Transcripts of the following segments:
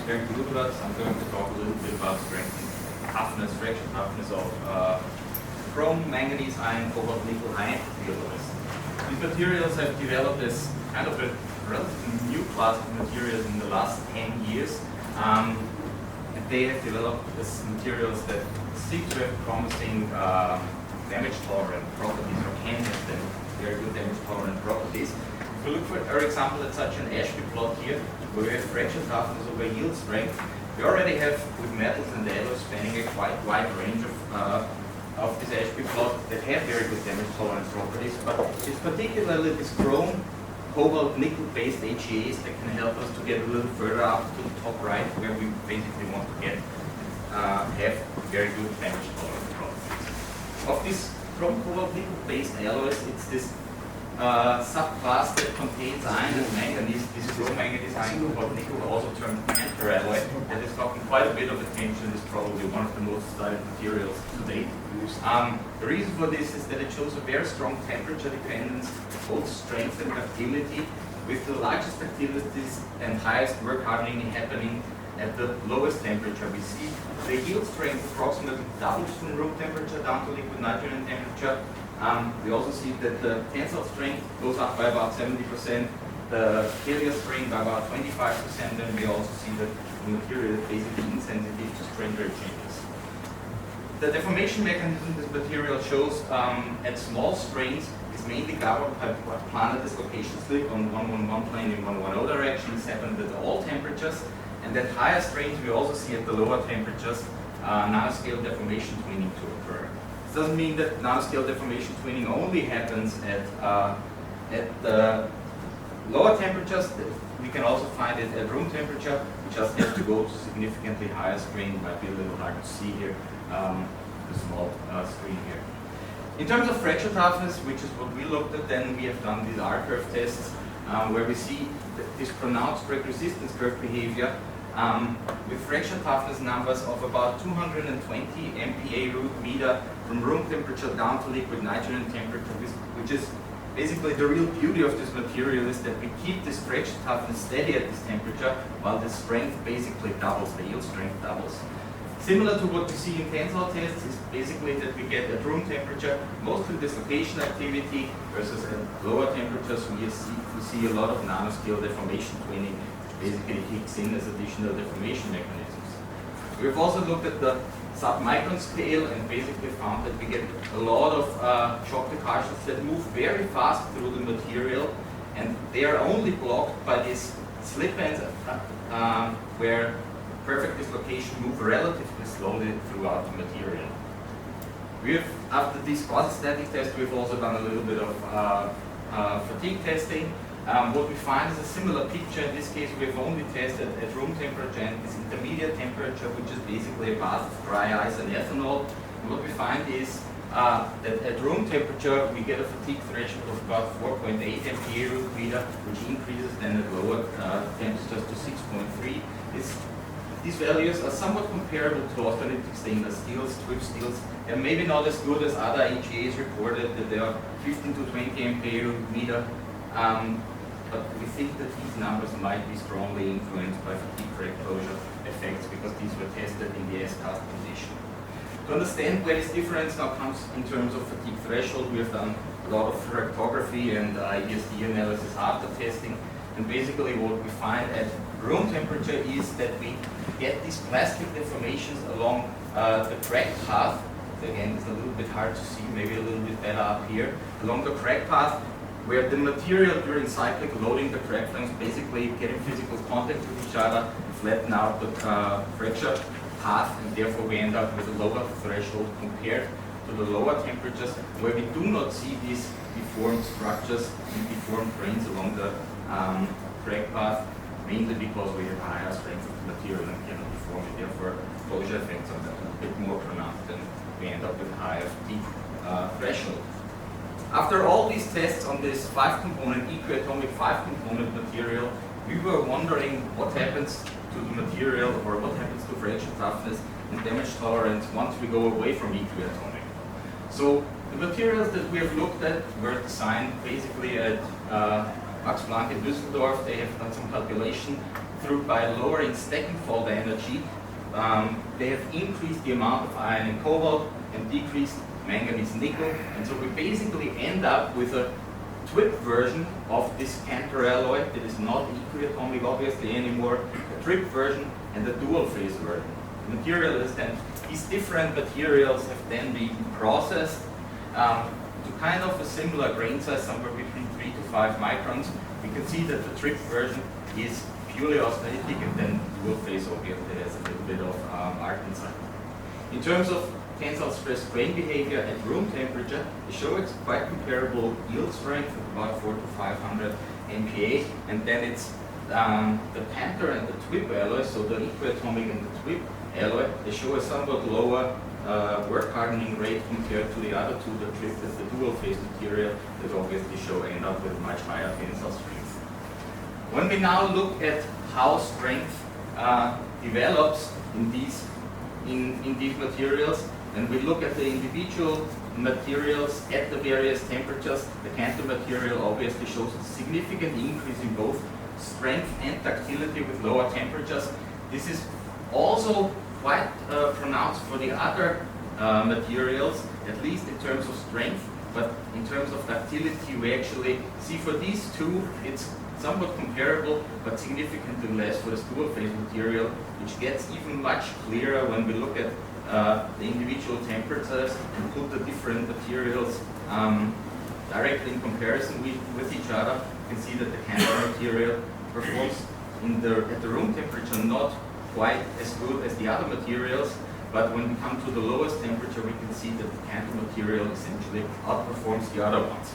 Bernd Gludovatz. I'm going to talk a little bit about strength and toughness, fracture toughness of chrome, manganese, iron, cobalt, nickel, high entropy alloys. These materials have developed as kind of a relatively new class of materials in the last 10 years. And they have developed as materials that seem to have promising damage-tolerant properties, or can have them very good damage-tolerant properties. If we look, for example, at such an Ashby plot here, where we have fracture toughness over yield strength, we already have, with metals and alloys, spanning a quite wide range of this Ashby plot that have very good damage-tolerant properties, but it's particularly this chrome, cobalt, nickel-based HEAs that can help us to get a little further up to the top right, where we basically want to get have very good damage-tolerant properties. Of these chrome, cobalt, nickel-based alloys, it's this subclass that contains iron and manganese. This chrome, manganese, iron, cobalt, nickel, also termed anti-alloy, that is gotten quite a bit of attention. Is probably one of the most studied materials to date. The reason for this is that it shows a very strong temperature dependence, both strength and ductility, with the largest ductilities and highest work hardening happening at the lowest temperature. We see the yield strength approximately doubles from room temperature down to liquid nitrogen temperature. We also see that the tensile strength goes up by about 70%, the failure strength by about 25%, and we also see that the material is basically insensitive to strain rate changes. The deformation mechanism this material shows at small strains is mainly governed by planar dislocation slip on 111 plane in 110 direction. This happens at all temperatures, and at higher strains we also see at the lower temperatures nanoscale deformation twinning to occur. This doesn't mean that nanoscale deformation twinning only happens at the lower temperatures. We can also find it at room temperature. We just have to go to significantly higher strain. It might be a little hard to see here, the small screen here. In terms of fracture toughness, which is what we looked at, then we have done these R-curve tests where we see this pronounced crack resistance curve behavior with fracture toughness numbers of about 220 MPa root meter from room temperature down to liquid nitrogen temperature, which is basically the real beauty of this material, is that we keep this fracture toughness steady at this temperature while the strength basically doubles, the yield strength doubles. Similar to what we see in tensile tests is basically that we get at room temperature mostly dislocation activity versus at lower temperatures we see a lot of nanoscale deformation twinning, which basically kicks in as additional deformation mechanisms. We've also looked at the submicron scale and basically found that we get a lot of shock decursions that move very fast through the material, and they are only blocked by these slip ends where perfect dislocation move relatively slowly throughout the material. We have, after this quasi-static test, we've also done a little bit of fatigue testing. What we find is a similar picture. In this case, we've only tested at room temperature and this intermediate temperature, which is basically a bath of dry ice and ethanol. And what we find is that at room temperature, we get a fatigue threshold of about 4.8 MPa root meter, which increases then at lower temperatures to 6.3. These values are somewhat comparable to austenitic stainless steels, strip steels, and maybe not as good as other HEAs reported that they are 15 to 20 MPa root meter. But we think that these numbers might be strongly influenced by fatigue crack closure effects because these were tested in the S-cast condition. To understand where this difference now comes in terms of fatigue threshold, we have done a lot of fractography and ESD analysis after testing. And basically what we find at room temperature is that we get these plastic deformations along the crack path. Again, it's a little bit hard to see, maybe a little bit better up here. Along the crack path, where the material during cyclic loading, the crack flanks basically get in physical contact with each other, flatten out the fracture path, and therefore we end up with a lower threshold compared to the lower temperatures, where we do not see these deformed structures and deformed grains along the crack path, mainly because we have a higher strength of the material and cannot deform it. Therefore, closure effects are a bit more pronounced, and we end up with a higher fatigue threshold. After all these tests on this 5-component, equiatomic 5-component material, we were wondering what happens to the material, or what happens to fracture toughness and damage tolerance once we go away from equiatomic. So the materials that we have looked at were designed basically at Max Planck in Düsseldorf. They have done some calculation through by lowering stacking fault energy, they have increased the amount of iron and cobalt and decreased manganese nickel, and so we basically end up with a twip version of this Cantor alloy that is not equiatomic obviously anymore, a trip version and a dual phase version. The material is then, these different materials have then been processed to kind of a similar grain size, somewhere between 3 to 5 microns. We can see that the trip version is purely austenitic, and then dual phase obviously has a little bit of art inside. In terms of tensile stress grain behavior at room temperature, they show it's quite comparable yield strength of about 400 to 500 MPa, and then it's the Cantor and the twip alloy, so the equiatomic and the twip alloy, they show a somewhat lower work hardening rate compared to the other two, the trip and the dual phase material, that obviously end up with much higher tensile strength. When we now look at how strength develops in these materials, and we look at the individual materials at the various temperatures, the Cantor material obviously shows a significant increase in both strength and ductility with lower temperatures. This is also quite pronounced for the other materials, at least in terms of strength, but in terms of ductility we actually see for these two it's somewhat comparable, but significantly less for this dual phase material, which gets even much clearer when we look at the individual temperatures and put the different materials directly in comparison with each other. You can see that the Cantor material performs at the room temperature not quite as good as the other materials, but when we come to the lowest temperature, we can see that the Cantor material essentially outperforms the other ones.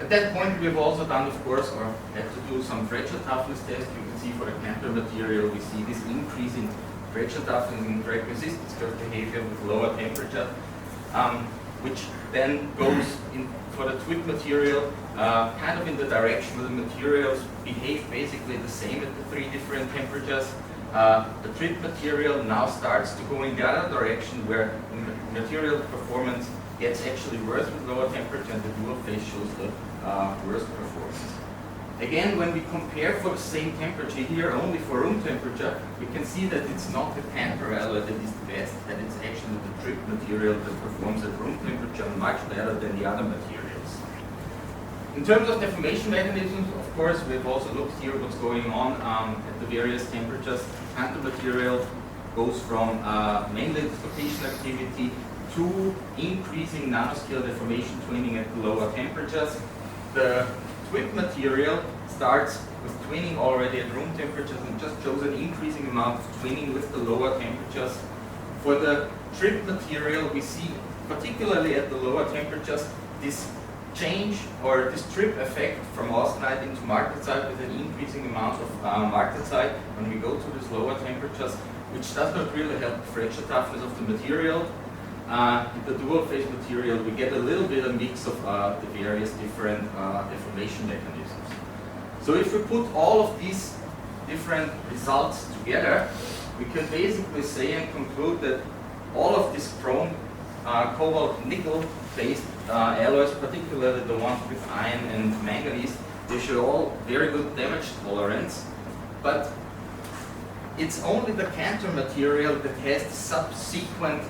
At that point, we've also done, of course, or had to do some fracture toughness tests. You can see for the Cantor material, we see this increase in fracture toughness and drag resistance curve behavior with lower temperature, which then goes in for the twip material, kind of in the direction where the materials behave basically the same at the 3 different temperatures. The trip material now starts to go in the other direction, where the material performance gets actually worse with lower temperature, and the dual phase shows the worst performance. Again, when we compare for the same temperature here, only for room temperature, we can see that it's not the Cantor alloy that is the best, that it's actually the trip material that performs at room temperature much better than the other materials. In terms of deformation mechanisms, of course, we've also looked here what's going on at the various temperatures. Cantor material goes from mainly dislocation activity to increasing nanoscale deformation twinning at the lower temperatures. The twip material starts with twinning already at room temperatures and just shows an increasing amount of twinning with the lower temperatures. For the trip material, we see, particularly at the lower temperatures, this change or this trip effect from austenite into martensite with an increasing amount of martensite when we go to these lower temperatures, which does not really help the fracture toughness of the material. In the dual phase material, we get a little bit of mix of the various different deformation mechanisms. So if we put all of these different results together, we can basically say and conclude that all of these chrome, cobalt, nickel based alloys, particularly the ones with iron and manganese, they show all very good damage tolerance, but it's only the Cantor material that has the subsequent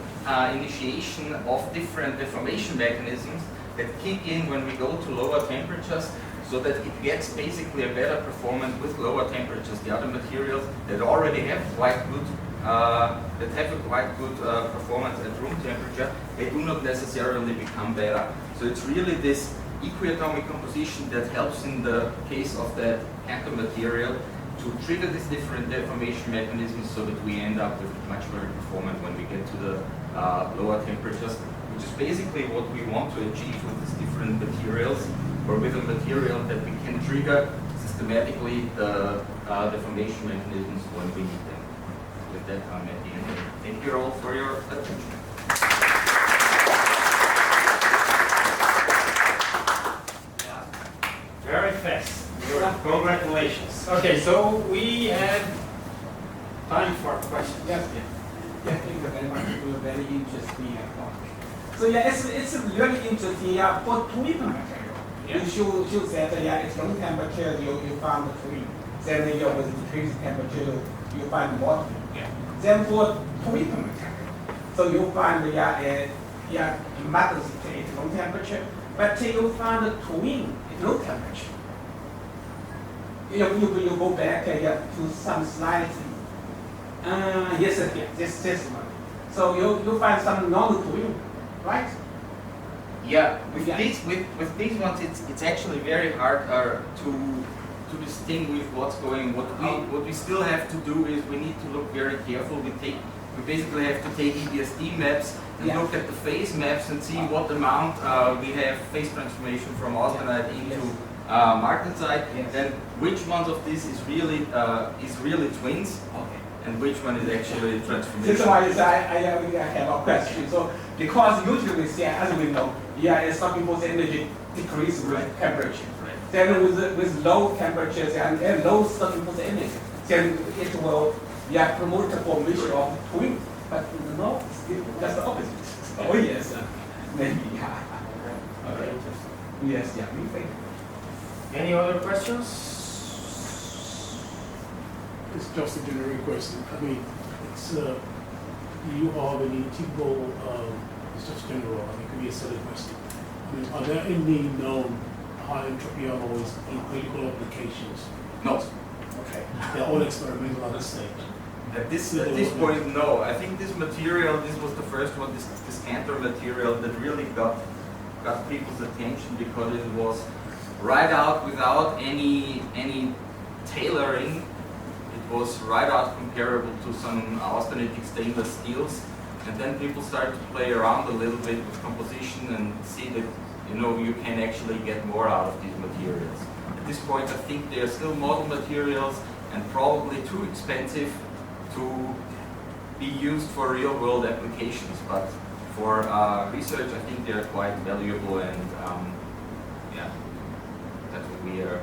initiation of different deformation mechanisms that kick in when we go to lower temperatures, so that it gets basically a better performance with lower temperatures. The other materials that already have quite good performance at room temperature, they do not necessarily become better. So it's really this equiatomic composition that helps in the case of the Cantor material to trigger these different deformation mechanisms, so that we end up with much better performance when we get to the lower temperatures, which is basically what we want to achieve with these different materials, or with a material that we can trigger systematically the deformation mechanisms when we need them. With that, I'm at the end. Thank you all for your attention. Very fast. Congratulations. Okay, so we have time for questions. Yes. Yeah, thank you very much. It was a very interesting talk. So yeah, it's really interesting. Yeah, for twin material, you should say that it's room temperature you found the twin. then with decreased temperature, you find water. Yeah. Then for treatment, so you find matters at low temperature, but you find the twin at low temperature. You go back to some slides. Yes, this one. So you find some non-twin, right? Yeah, with these ones, it's actually very hard to distinguish what's going. What we still have to do is we need to look very careful. We basically have to take EBSD maps and look at the phase maps and see what amount we have phase transformation from austenite into martensite, then which ones of this is really twins. Okay. And which one is actually transformation? This is why I have a question. So because usually we see, as we know, some people's energy decrease with temperature. Right. Then with low temperatures and low some people's energy, then it will promote the formation of twin. But no, it's just the opposite. Oh yes, maybe Okay. Yes, we think. Any other questions? It's just a generic question. I mean, it's you have any typical, it's just general, I mean, it could be a silly question. I mean, are there any known high entropy alloys in critical applications? No. Okay. They're all experimental at this stage. At this point, no. I think this material, this was the first one, this Cantor material that really got people's attention because it was right out without any tailoring. It was right out comparable to some austenitic stainless steels, and then people started to play around a little bit with composition and see that you can actually get more out of these materials. At this point, I think they are still model materials and probably too expensive to be used for real-world applications. But for research, I think they are quite valuable, and that's what we are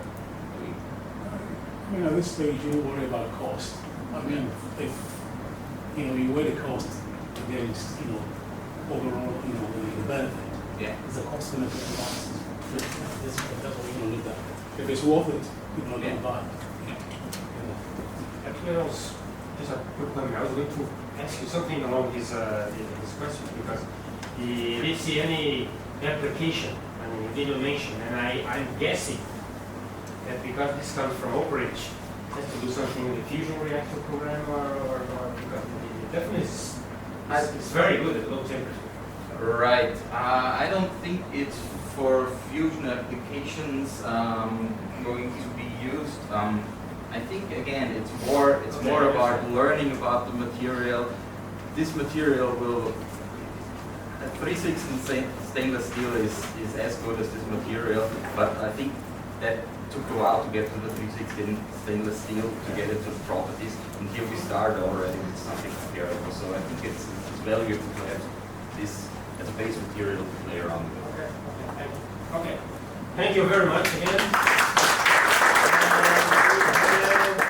doing. I mean, at this stage, you don't worry about cost. I mean, if you weigh the cost against overall the benefit, is the cost benefit analysis. That's what we're going to look at. If it's worth it, people are going to buy it. Actually, just a quick comment. I was going to ask you something along his question, because he didn't see any application. I mean, you didn't mention, and I'm guessing that because this comes from Oak Ridge, it has to do something with the fusion reactor program, or because it definitely it's very good at low temperature. Right. I don't think it's for fusion applications going to be used. I think again it's more about learning about the material. This material will, at 3/6 stainless steel is as good as this material, but I think that took a while to get to the 3/6 stainless steel to get it to the properties, and here we start already with something comparable. So I think it's valuable to have this as a base material to play around with. Okay. Thank you very much again.